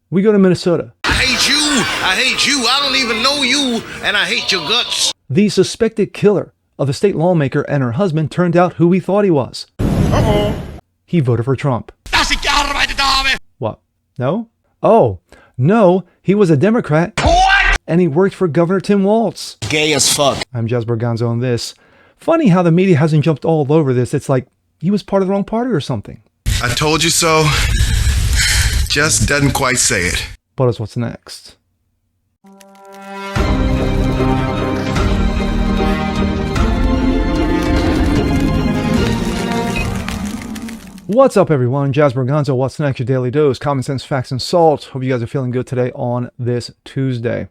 We go to Minnesota. I hate you. I hate you. I don't even know you, and I hate your guts. The suspected killer of the state lawmaker and her husband turned out who we thought he was. He voted for Trump. What? No? Oh, no, he was a Democrat. What? And he worked for Governor Tim Walz. Gay as fuck. I'm Jasper Gonzo on this. Funny how the media hasn't jumped all over this. It's like he was part of the wrong party or something. I told you so. Just doesn't quite say it. But it's what's next. What's up, everyone? Jasper Gonzo, what's next? Your daily dose, common sense, facts, and salt. Hope you guys are feeling good today on this Tuesday.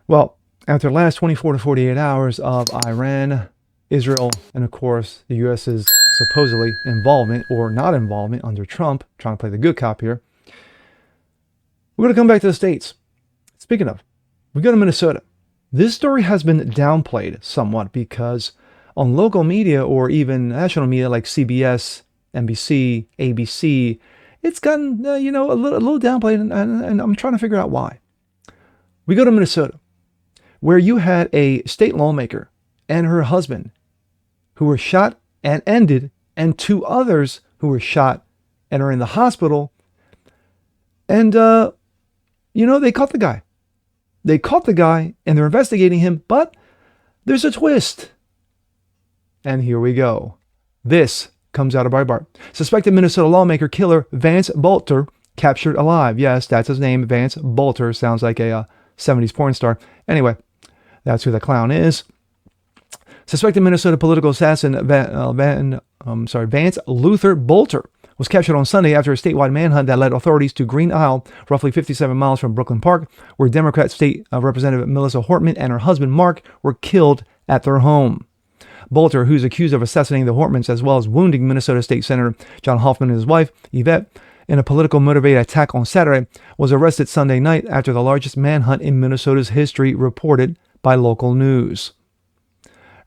Well, after the last 24 to 48 hours of Iran, Israel, and of course, the U.S.'s supposedly involvement or not involvement under Trump, trying to play the good cop here, we're going to come back to the States. Speaking of, we go to Minnesota. This story has been downplayed somewhat because on local media or even national media like CBS, NBC, ABC, it's gotten, a little downplayed, and I'm trying to figure out why. We go to Minnesota, where you had a state lawmaker and her husband who were shot and ended, and two others who were shot and are in the hospital. And, they caught the guy. They caught the guy, and they're investigating him, but there's a twist. And here we go. This comes out of Breitbart. Suspected Minnesota lawmaker killer Vance Bolter captured alive. Yes, that's his name. Vance Bolter sounds like a 70s porn star. Anyway, that's who the clown is. Suspected Minnesota political assassin Vance Luther Bolter was captured on Sunday after a statewide manhunt that led authorities to Green Isle, roughly 57 miles from Brooklyn Park, where Democrat State Representative Melissa Hortman and her husband Mark were killed at their home. Bolter, who's accused of assassinating the Hortmans as well as wounding Minnesota State Senator John Hoffman and his wife, Yvette, in a political motivated attack on Saturday, was arrested Sunday night after the largest manhunt in Minnesota's history, reported by local news.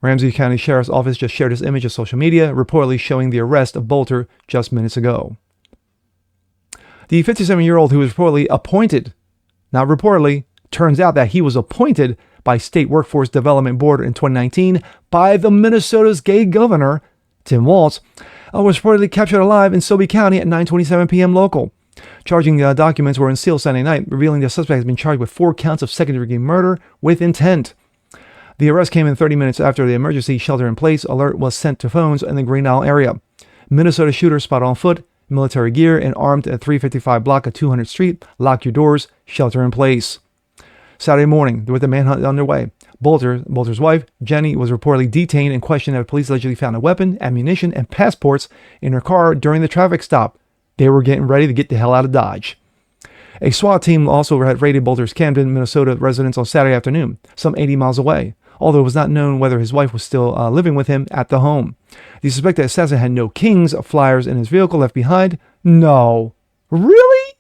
Ramsey County Sheriff's Office just shared this image of social media, reportedly showing the arrest of Bolter just minutes ago. The 57-year-old who was reportedly appointed, not reportedly, turns out that he was appointed by State Workforce Development Board in 2019 by the Minnesota's gay governor, Tim Walz, was reportedly captured alive in Sobey County at 9:27 p.m. local. Charging documents were unsealed Sunday night, revealing the suspect has been charged with 4 counts of second-degree murder with intent. The arrest came in 30 minutes after the emergency shelter-in-place alert was sent to phones in the Green Isle area. Minnesota shooter spotted on foot, military gear, and armed at 355 block of 200th Street. Lock your doors, shelter in place. Saturday morning, with the manhunt underway, Bolter's wife, Jenny, was reportedly detained and questioned after police allegedly found a weapon, ammunition, and passports in her car during the traffic stop. They were getting ready to get the hell out of Dodge. A SWAT team also had raided Bolter's Camden, Minnesota residence on Saturday afternoon, some 80 miles away, although it was not known whether his wife was still living with him at the home. The suspected assassin had no Kings flyers in his vehicle left behind. No. Really?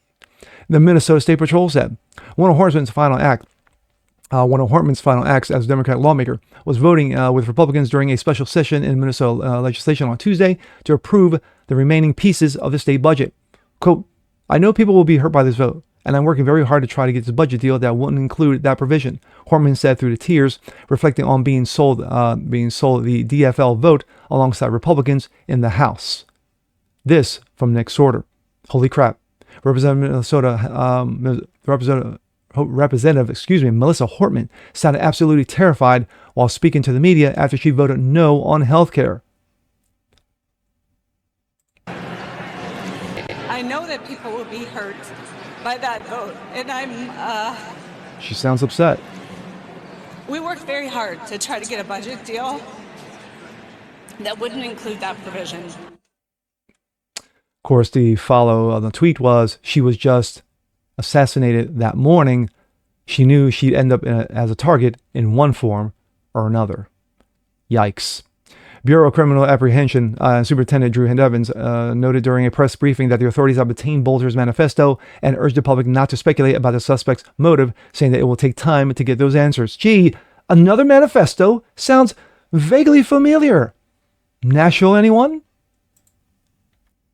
The Minnesota State Patrol said. One of Hortman's final acts as a Democrat lawmaker was voting with Republicans during a special session in Minnesota legislation on Tuesday to approve the remaining pieces of the state budget. Quote, I know people will be hurt by this vote, and I'm working very hard to try to get this budget deal that wouldn't include that provision, Hortman said through the tears, reflecting on being sold the DFL vote alongside Republicans in the House. This from Nick Sorter. Holy crap. Representative Melissa Hortman sounded absolutely terrified while speaking to the media after she voted no on health care. I know that people will be hurt by that vote, and She sounds upset. We worked very hard to try to get a budget deal that wouldn't include that provision. Of course, the follow on the tweet was she was just assassinated that morning. She knew she'd end up as a target in one form or another. Yikes. Bureau of Criminal Apprehension Superintendent Drew Evans noted during a press briefing that the authorities have obtained Bolter's manifesto and urged the public not to speculate about the suspect's motive, saying that it will take time to get those answers. Gee, another manifesto sounds vaguely familiar. Nashville, anyone?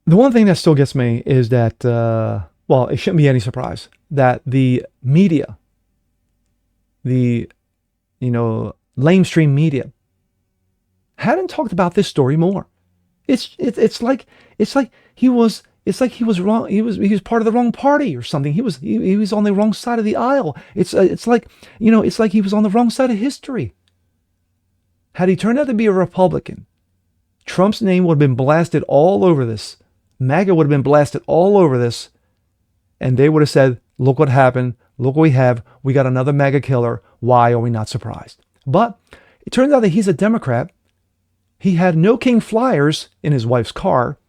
The one thing that still gets me is that Well, it shouldn't be any surprise that the media, the, lamestream media, hadn't talked about this story more. It's like he was wrong. He was part of the wrong party or something. He was on the wrong side of the aisle. It's like he was on the wrong side of history. Had he turned out to be a Republican, Trump's name would have been blasted all over this. MAGA would have been blasted all over this, and they would have said, "Look what happened. Look what we have. We got another MAGA killer. Why are we not surprised?" But it turns out that he's a Democrat. He had no King Flyers in his wife's car.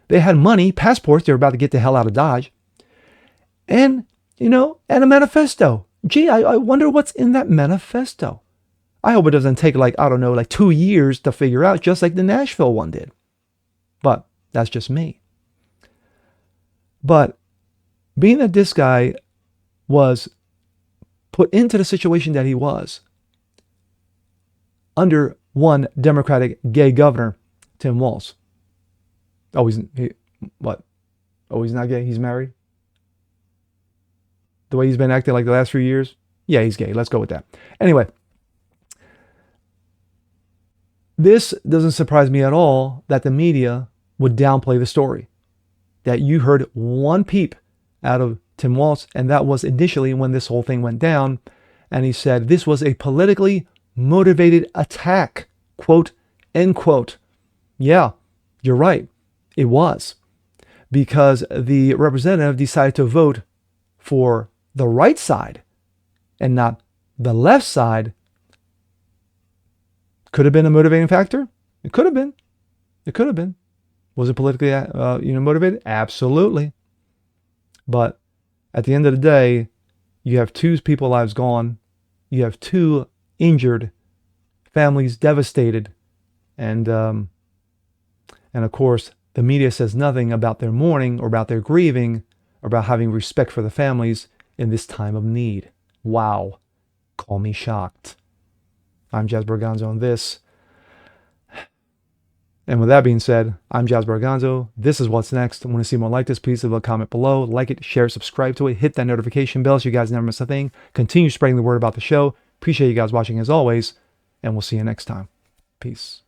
They had money, passports. They were about to get the hell out of Dodge. And, and a manifesto. Gee, I wonder what's in that manifesto. I hope it doesn't take 2 years to figure out, just like the Nashville one did. But that's just me. But being that this guy was put into the situation that he was under one Democratic gay governor, Tim Walz. Oh, what? Oh, he's not gay? He's married? The way he's been acting like the last few years? Yeah, he's gay. Let's go with that. Anyway, this doesn't surprise me at all that the media would downplay the story. That you heard one peep out of Tim Walz, and that was initially when this whole thing went down. And he said this was a politically motivated attack, quote, end quote. Yeah, you're right. It was. Because the representative decided to vote for the right side and not the left side. Could have been a motivating factor. It could have been. It could have been. Was it politically motivated? Absolutely. But at the end of the day, you have 2 people's lives gone. You have 2 injured, families devastated, and of course the media says nothing about their mourning or about their grieving or about having respect for the families in this time of need. Wow, call me shocked. I'm Jazz Berganzo on this. And with that being said, I'm Jazz Berganzo. This is What's Next. I want to see more like this. Please leave a comment below. Like it, share, subscribe to it. Hit that notification bell so you guys never miss a thing. Continue spreading the word about the show. Appreciate you guys watching as always. And we'll see you next time. Peace.